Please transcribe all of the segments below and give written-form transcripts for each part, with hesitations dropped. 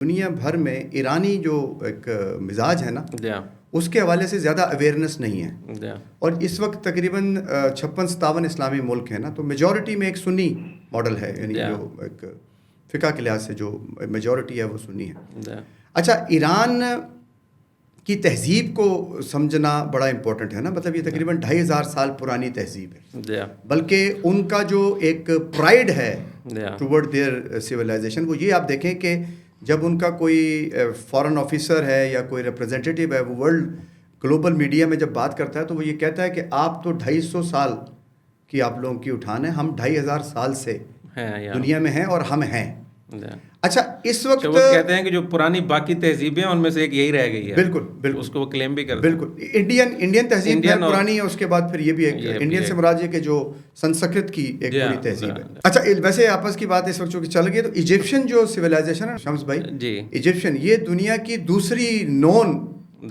دنیا بھر میں ایرانی جو ایک مزاج ہے نا اس کے حوالے سے زیادہ اویئرنیس نہیں ہے. اور اس وقت تقریباً 56-57 اسلامی ملک ہیں نا, تو میجورٹی میں ایک سنی ماڈل ہے, یعنی جو ایک فقہ کے لحاظ سے جو میجورٹی ہے وہ سنی ہے. اچھا, ایران کی تہذیب کو سمجھنا بڑا امپورٹنٹ ہے نا, مطلب یہ تقریباً 2500 سال پرانی تہذیب ہے, بلکہ ان کا جو ایک پرائڈ ہے ٹورڈ دیئر سویلائزیشن, وہ یہ آپ دیکھیں کہ جب ان کا کوئی فارن آفیسر ہے یا کوئی ریپرزینٹیٹیو ہے, وہ ورلڈ گلوبل میڈیا میں جب بات کرتا ہے تو وہ یہ کہتا ہے کہ آپ تو 250 سال کی آپ لوگوں کی اٹھان ہے, ہم 2500 سال سے دنیا میں ہیں اور ہم ہیں. اچھا, اس وقت وہ کہتے ہیں کہ جو پرانی باقی تہذیبیں ہیں ان میں سے ایک یہی رہ گئی ہے. بالکل اس کو وہ کلیم بھی کرتے ہیں. بالکل انڈین تہذیب ہے پرانی ہے, اس کے بعد پھر یہ بھی ایک انڈین سے مراد یہ کہ جو سنسکرت کی ایک پوری تہذیب ہے. اچھا, ویسے آپس کی بات اس وقت چونکہ چل گئی, تو ایجپشین جو سویلائزیشن ہے شمس بھائی, ایجپشین یہ دنیا کی دوسری نون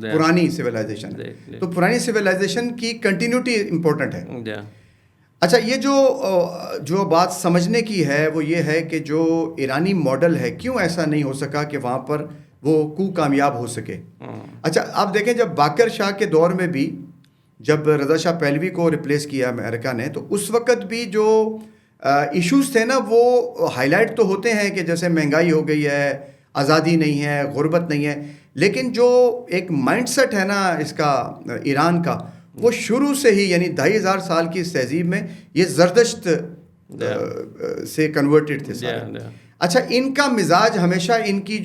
پرانی سویلائزیشن ہے, تو پرانی سویلائزیشن کی کنٹینیوٹی امپورٹنٹ ہے. اچھا, یہ جو بات سمجھنے کی ہے وہ یہ ہے کہ جو ایرانی ماڈل ہے کیوں ایسا نہیں ہو سکا کہ وہاں پر وہ کامیاب ہو سکے. اچھا, آپ دیکھیں جب باقر شاہ کے دور میں بھی جب رضا شاہ پہلوی کو ریپلیس کیا امریکہ نے, تو اس وقت بھی جو ایشوز تھے نا وہ ہائی لائٹ تو ہوتے ہیں کہ جیسے مہنگائی ہو گئی ہے, آزادی نہیں ہے, غربت نہیں ہے, لیکن جو ایک مائنڈ سیٹ ہے نا اس کا ایران کا, وہ شروع سے ہی یعنی 2500 سال کی اس تہذیب میں یہ زردشت سے کنورٹڈ تھے سارے. اچھا, ان کا مزاج ہمیشہ ان کی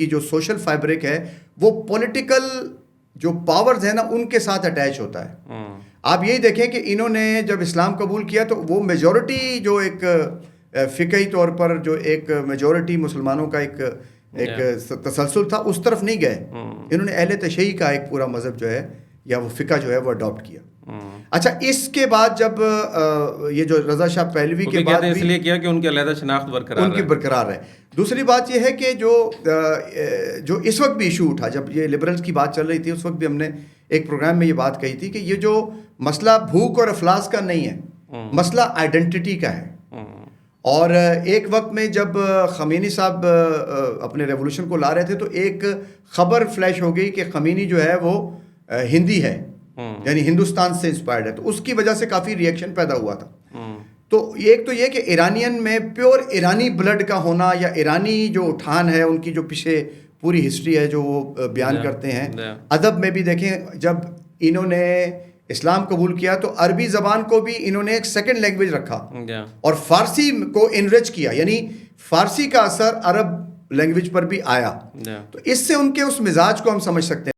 جو سوشل فیبرک ہے وہ پولیٹیکل جو پاورز ہیں نا ان کے ساتھ اٹیچ ہوتا ہے. آپ یہی دیکھیں کہ انہوں نے جب اسلام قبول کیا تو وہ میجورٹی جو ایک فقہی طور پر جو ایک میجورٹی مسلمانوں کا ایک تسلسل تھا اس طرف نہیں گئے, انہوں نے اہل تشیع کا ایک پورا مذہب جو ہے یا وہ فقہ جو ہے وہ اڈاپٹ کیا. اچھا, اس کے بعد جب یہ جو رضا شاہ پہلوی کے بعد اس لیے کیا کہ ان کی علیحدہ شناخت برقرار ہے. دوسری بات یہ ہے کہ جو اس وقت بھی ایشو اٹھا, جب یہ لبرلز کی بات چل رہی تھی اس وقت بھی ہم نے ایک پروگرام میں یہ بات کہی تھی کہ یہ جو مسئلہ بھوک اور افلاس کا نہیں ہے, مسئلہ آئیڈینٹی کا ہے. اور ایک وقت میں جب خمینی صاحب اپنے ریولوشن کو لا رہے تھے تو ایک خبر فلیش ہو گئی کہ خمینی جو ہے وہ ہندی ہے, یعنی ہندوستان سے انسپائرڈ ہے, تو اس کی وجہ سے کافی ری ایکشن پیدا ہوا تھا. تو ایک تو یہ کہ ایرانین میں پیور ایرانی بلڈ کا ہونا یا ایرانی جو اٹھان ہے ان کی جو پیچھے پوری ہسٹری ہے جو وہ بیان کرتے ہیں. ادب میں بھی دیکھیں, جب انہوں نے اسلام قبول کیا تو عربی زبان کو بھی انہوں نے ایک سیکنڈ لینگویج رکھا اور فارسی کو انریچ کیا, یعنی فارسی کا اثر عرب لینگویج پر بھی آیا. تو اس سے ان کے اس مزاج کو ہم سمجھ سکتے ہیں.